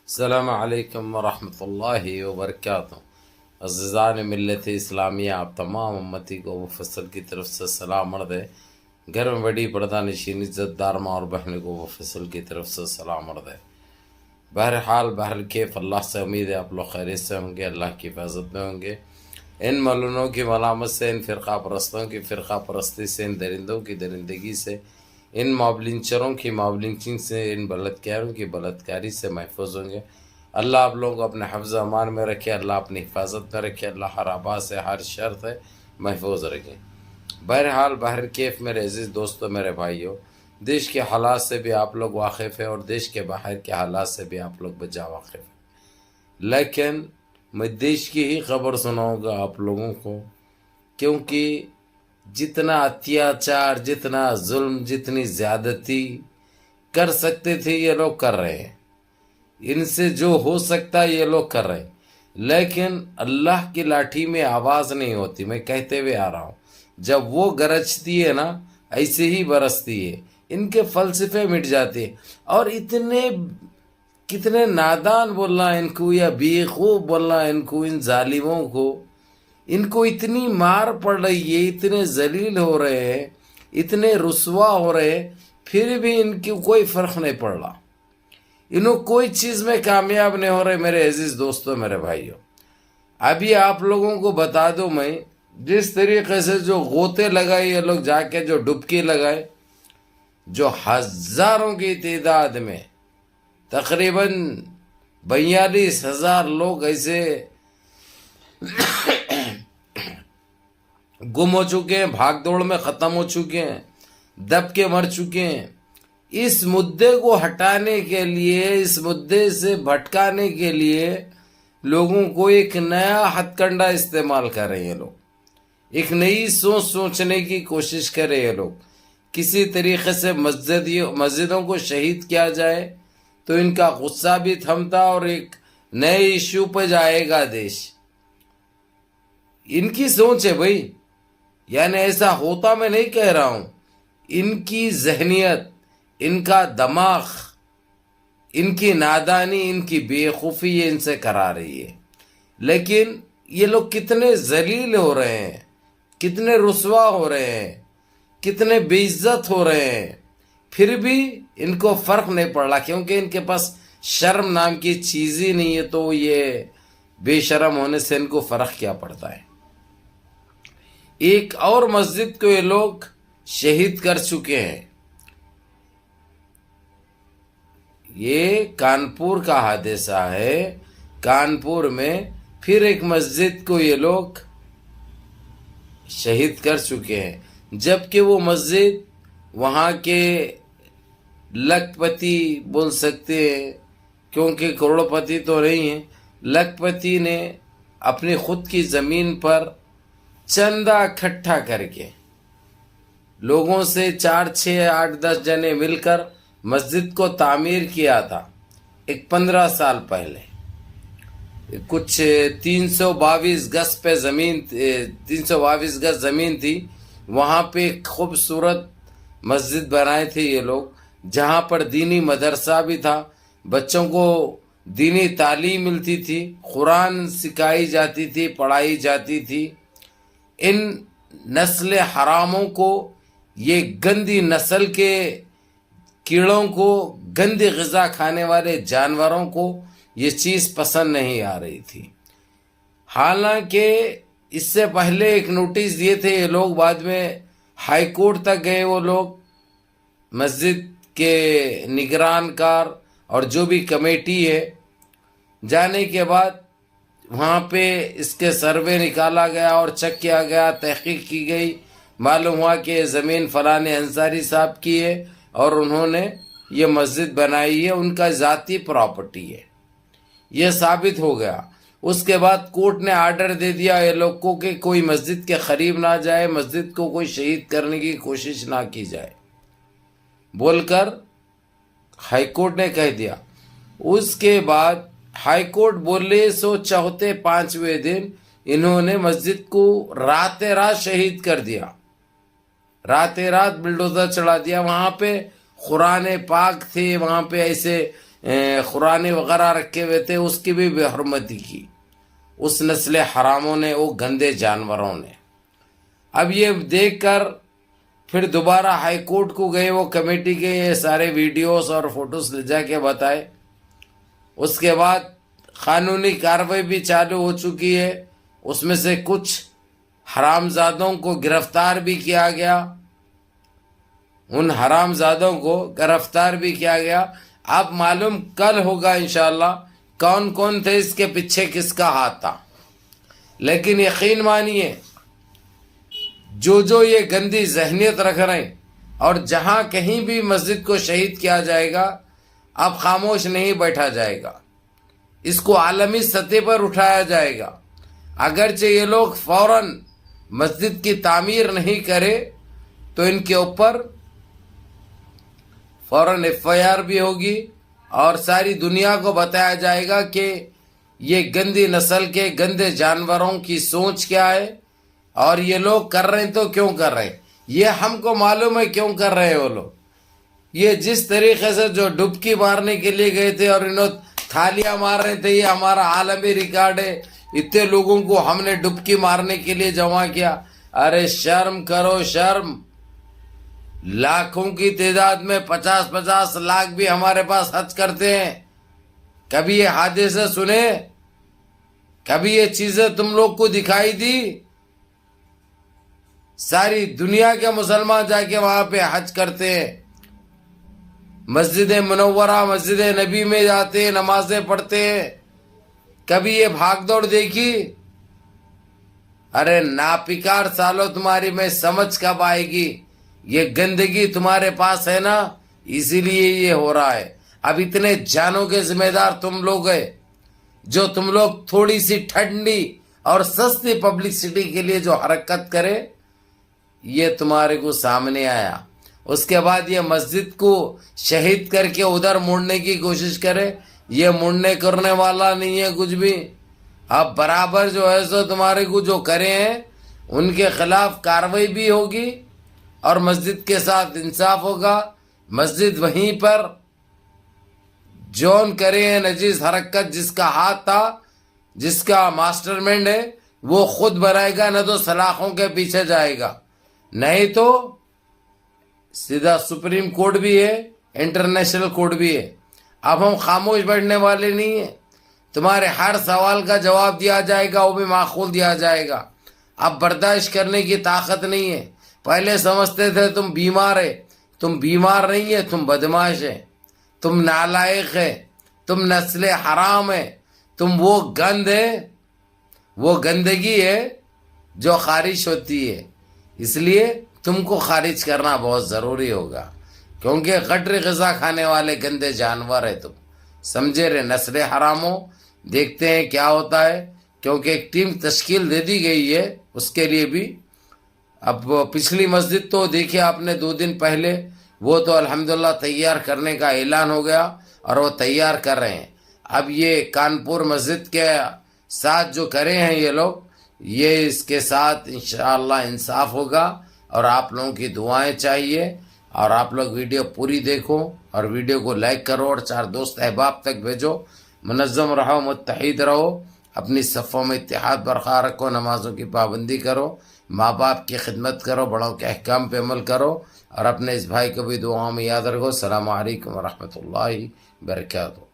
السلام علیکم ورحمۃ اللہ وبرکاتہ۔ عزیزان ملت اسلامیہ، آپ تمام امتی کو مفصل کی طرف سے سلام عرض ہے۔ گھر میں بڑی پردہ نشین عزت دار ماں اور بہنوں کو مفصل کی طرف سے سلام عرض ہے۔ بہرحال بہرکیف اللہ سے امید ہے آپ لوگ خیریت سے ہوں گے، اللہ کی حفاظت میں ہوں گے۔ ان ملونوں کی ملامت سے، ان فرقہ پرستوں کی فرقہ پرستی سے، ان درندوں کی درندگی سے، ان مابلنچروں کی مابلنچنگ سے، ان بلدکاروں کی بلدکاری سے محفوظ ہوں گے۔ اللہ آپ لوگوں کو اپنے حفظ و امان میں رکھے، اللہ اپنی حفاظت میں رکھے، اللہ ہر آبا سے ہر شر سے محفوظ رکھے۔ بہرحال بہرکیف میرے عزیز دوستوں، میرے بھائیوں، دیش کے حالات سے بھی آپ لوگ واقف ہیں اور دیش کے باہر کے حالات سے بھی آپ لوگ بجا واقف ہیں، لیکن میں دیش کی ہی خبر سناؤں گا آپ لوگوں کو، کیونکہ جتنا اتیاچار، جتنا ظلم، جتنی زیادتی کر سکتے تھے یہ لوگ کر رہے ہیں، ان سے جو ہو سکتا ہے یہ لوگ کر رہے ہیں، لیکن اللہ کی لاٹھی میں آواز نہیں ہوتی۔ میں کہتے ہوئے آ رہا ہوں، جب وہ گرجتی ہے نا، ایسے ہی برستی ہے، ان کے فلسفے مٹ جاتے ہیں۔ اور کتنے نادان بولنا ان کو، یا بیخوب بولنا ان کو، ان ظالموں کو، ان کو اتنی مار پڑ رہی ہے، اتنے ذلیل ہو رہے ہیں، اتنے رسوا ہو رہے ہیں، پھر بھی ان کی کوئی فرق نہیں پڑ رہا، انہوں کوئی چیز میں کامیاب نہیں ہو رہے۔ میرے عزیز دوستوں، میرے بھائیوں، ابھی آپ لوگوں کو بتا دوں میں، جس طریقے سے جو غوطے لگائے یہ لوگ، جا کے جو ڈبکی لگائے، جو ہزاروں کی تعداد میں تقریباً 42,000 لوگ ایسے گم ہو چکے ہیں، بھاگ دوڑ میں ختم ہو چکے ہیں، دب کے مر چکے ہیں۔ اس مدعے کو ہٹانے کے لیے، اس مدعے سے بھٹکانے کے لیے لوگوں کو ایک نیا ہتھ کنڈا استعمال کر رہے ہیں لوگ، ایک نئی سوچنے کی کوشش کر رہے ہیں لوگ۔ کسی طریقے سے مسجدوں کو شہید کیا جائے تو ان کا غصہ بھی تھمتا اور ایک نئے ایشو پہ جائے گا دیش۔ ان کی سوچ ہے بھائی، یعنی ایسا ہوتا میں نہیں کہہ رہا ہوں، ان کی ذہنیت، ان کا دماغ، ان کی نادانی، ان کی بے خوفی یہ ان سے کرا رہی ہے۔ لیکن یہ لوگ کتنے ذلیل ہو رہے ہیں، کتنے رسوا ہو رہے ہیں، کتنے بے عزت ہو رہے ہیں، پھر بھی ان کو فرق نہیں پڑ رہا، کیونکہ ان کے پاس شرم نام کی چیز ہی نہیں ہے، تو یہ بے شرم ہونے سے ان کو فرق کیا پڑتا ہے۔ ایک اور مسجد کو یہ لوگ شہید کر چکے ہیں، یہ کانپور کا حادثہ ہے۔ کانپور میں پھر ایک مسجد کو یہ لوگ شہید کر چکے ہیں، جبکہ وہ مسجد وہاں کے لکھ پتی بول سکتے ہیں، کیونکہ کروڑ پتی تو نہیں ہیں، لکھ پتی نے اپنی خود کی زمین پر چندہ اکٹھا کر کے لوگوں سے 4، 6، 8، 10 جنے مل کر مسجد کو تعمیر کیا تھا، ایک 15 سال پہلے۔ کچھ 322 گز پہ زمین، 322 گز زمین تھی، وہاں پہ ایک خوبصورت مسجد بنائے تھے یہ لوگ، جہاں پر دینی مدرسہ بھی تھا، بچوں کو دینی تعلیم ملتی تھی، قرآن سکھائی جاتی تھی، پڑھائی جاتی تھی۔ ان نسل حراموں کو، یہ گندی نسل کے کیڑوں کو، گندی غذا کھانے والے جانوروں کو یہ چیز پسند نہیں آ رہی تھی۔ حالانکہ اس سے پہلے ایک نوٹس دیے تھے یہ لوگ، بعد میں ہائی کورٹ تک گئے وہ لوگ، مسجد کے نگران کار اور جو بھی کمیٹی ہے، جانے کے بعد وہاں پہ اس کے سروے نکالا گیا اور چیک کیا گیا، تحقیق کی گئی، معلوم ہوا کہ زمین فلاں انصاری صاحب کی ہے اور انہوں نے یہ مسجد بنائی ہے، ان کا ذاتی پراپرٹی ہے، یہ ثابت ہو گیا۔ اس کے بعد کورٹ نے آرڈر دے دیا یہ لوگ کو کہ کوئی مسجد کے قریب نہ جائے، مسجد کو کوئی شہید کرنے کی کوشش نہ کی جائے، بول کر ہائی کورٹ نے کہہ دیا۔ اس کے بعد ہائی کورٹ بولے سو چوتھے 5ویں دن انہوں نے مسجد کو رات شہید کر دیا، رات بلڈوزر چڑھا دیا۔ وہاں پہ قرآن پاک تھے، وہاں پہ ایسے قرآن وغیرہ رکھے ہوئے تھے اس کی بھی بے حرمتی کی اس نسل حراموں نے، وہ گندے جانوروں نے۔ اب یہ دیکھ کر پھر دوبارہ ہائی کورٹ کو گئے وہ کمیٹی کے، یہ سارے ویڈیوز اور فوٹوز لے جا کے بتائے۔ اس کے بعد قانونی کارروائی بھی چالو ہو چکی ہے، اس میں سے کچھ حرام زادوں کو گرفتار بھی کیا گیا، ان حرام زادوں کو گرفتار بھی کیا گیا۔ اب معلوم کل ہوگا انشاءاللہ کون کون تھے، اس کے پیچھے کس کا ہاتھ تھا۔ لیکن یقین مانیے جو یہ گندی ذہنیت رکھ رہے ہیں، اور جہاں کہیں بھی مسجد کو شہید کیا جائے گا اب خاموش نہیں بیٹھا جائے گا، اس کو عالمی سطح پر اٹھایا جائے گا۔ اگرچہ یہ لوگ فوراً مسجد کی تعمیر نہیں کرے تو ان کے اوپر فوراً FIR بھی ہوگی، اور ساری دنیا کو بتایا جائے گا کہ یہ گندی نسل کے گندے جانوروں کی سوچ کیا ہے، اور یہ لوگ کر رہے ہیں تو کیوں کر رہے ہیں۔ یہ ہم کو معلوم ہے کیوں کر رہے ہیں وہ لوگ۔ یہ جس طریقے سے جو ڈبکی مارنے کے لیے گئے تھے اور انہوں تھالیاں مار رہے تھے، یہ ہمارا عالمی ریکارڈ ہے، اتنے لوگوں کو ہم نے ڈبکی مارنے کے لیے جمع کیا۔ ارے شرم کرو شرم، لاکھوں کی تعداد میں 50 لاکھ بھی ہمارے پاس حج کرتے ہیں۔ کبھی یہ حادثے سنے؟ کبھی یہ چیزیں تم لوگ کو دکھائی دی؟ ساری دنیا کے مسلمان جا کے وہاں پہ حج کرتے ہیں، مسجد منورہ مسجد نبی میں جاتے ہیں، نمازیں پڑھتے ہیں۔ کبھی یہ بھاگ دوڑ دیکھی؟ ارے ناپکار سالو، تمہاری میں سمجھ کب آئے گی؟ یہ گندگی تمہارے پاس ہے نا، اسی لیے یہ ہو رہا ہے۔ اب اتنے جانوں کے ذمہ دار تم لوگ ہیں، جو تم لوگ تھوڑی سی ٹھنڈی اور سستی پبلسٹی کے لیے جو حرکت کرے، یہ تمہارے کو سامنے آیا۔ اس کے بعد یہ مسجد کو شہید کر کے ادھر مڑنے کی کوشش کرے، یہ مڑنے کرنے والا نہیں ہے کچھ بھی۔ اب برابر جو ہے سو تمہارے کو جو کرے ہیں ان کے خلاف کارروائی بھی ہوگی، اور مسجد کے ساتھ انصاف ہوگا۔ مسجد وہیں پر جون کرے ہیں نجیس حرکت، جس کا ہاتھ تھا، جس کا ماسٹر مائنڈ ہے، وہ خود بنائے گا، نہ تو سلاخوں کے پیچھے جائے گا، نہیں تو سیدھا سپریم کورٹ بھی ہے، انٹرنیشنل کورٹ بھی ہے۔ اب ہم خاموش بیٹھنے والے نہیں ہیں، تمہارے ہر سوال کا جواب دیا جائے گا، وہ بھی معقول دیا جائے گا۔ اب برداشت کرنے کی طاقت نہیں ہے۔ پہلے سمجھتے تھے تم بیمار ہے، تم بیمار نہیں ہے، تم بدماش ہے، تم نالائق ہے، تم نسل حرام ہے، تم وہ گند ہے، وہ گندگی ہے جو خارج ہوتی ہے۔ اس لیے تم کو خارج کرنا بہت ضروری ہوگا، کیونکہ غٹر غذا کھانے والے گندے جانور ہے تم، سمجھے رہے نسل حراموں۔ دیکھتے ہیں کیا ہوتا ہے، کیونکہ ایک ٹیم تشکیل دے دی گئی ہے اس کے لیے بھی۔ اب پچھلی مسجد تو دیکھیں آپ نے 2 دن پہلے، وہ تو الحمدللہ تیار کرنے کا اعلان ہو گیا اور وہ تیار کر رہے ہیں۔ اب یہ کانپور مسجد کے ساتھ جو کرے ہیں یہ لوگ، یہ اس کے ساتھ انشاءاللہ انصاف ہوگا، اور آپ لوگوں کی دعائیں چاہیے، اور آپ لوگ ویڈیو پوری دیکھو، اور ویڈیو کو لائک کرو، اور 4 دوست احباب تک بھیجو۔ منظم رہو، متحد رہو، اپنی صفوں میں اتحاد برقرار رکھو، نمازوں کی پابندی کرو، ماں باپ کی خدمت کرو، بڑوں کے احکام پہ عمل کرو، اور اپنے اس بھائی کو بھی دعاؤں میں یاد رکھو۔ السلام علیکم ورحمۃ اللہ وبرکاتہ۔